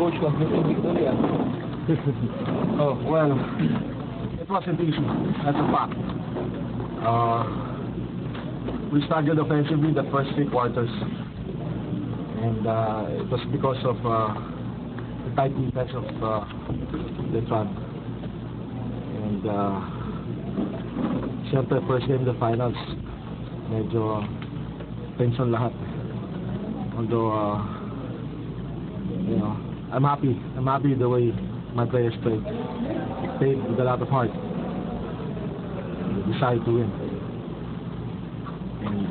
coach was missing victory. Oh, well, it wasn't easy. That's a fact. We struggled offensively the first 3 quarters. And it was because of the tight defense of Letran. And siyempre, first game of the finals, medyo tension lahat. Although, you know, I'm happy the way my players played with a lot of heart. They decided to win. And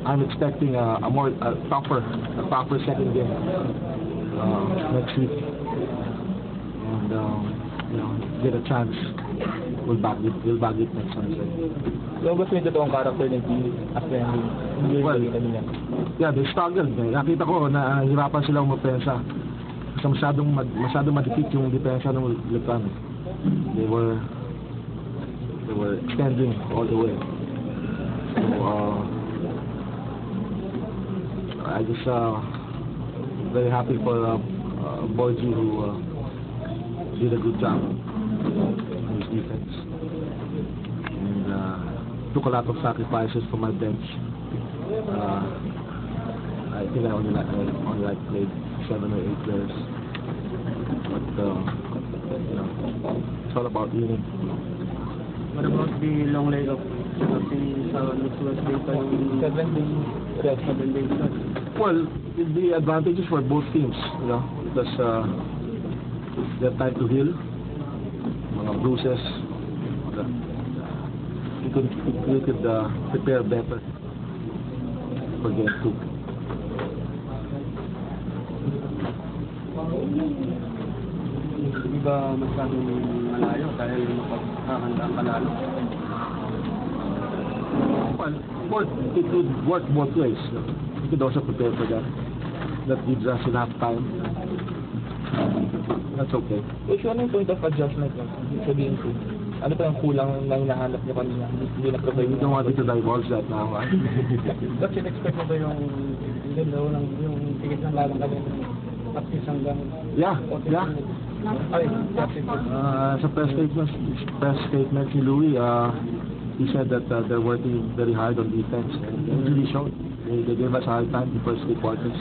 I'm expecting a tougher second game next week. And you know, get a chance, we'll bag it next Sunday. So, gusto nyo totoong character ng team after hindi niya? Yeah, they struggled. Nakita ko na hirapan silang magpensa. Kasi masyadong madikit yung depensa ng Letran. They were extending all the way. So, I just very happy for Borgi, who did a good job on his defense. And took a lot of sacrifices for my bench. I think I only played 7 or 8 players. But you know, it's all about winning. What about the long layoff? Next Wednesday pa yung 7 days. Well, the advantages for both teams, you know, because they have time to heal, mga bruises. You could prepare better for game 2. Hindi ba masyadong malayo dahil makakahanda ang panalo? Well, it could work both ways. You could also prepare for that. That gives us enough time. That's okay. So, ano yung point of adjustment nyo? Sabihin ko, ano pa yung kulang na hinahanap nyo kanina? Hindi na-provide. You don't want me to divulge that now, right? Ba't in-expect mo ba yung tigit ng lalang kanina? Practice hanggang... Yeah. Sa press statement si Louis, he said that they're working very hard on defense, and it really showed. They gave us a hard time the first 3 quarters.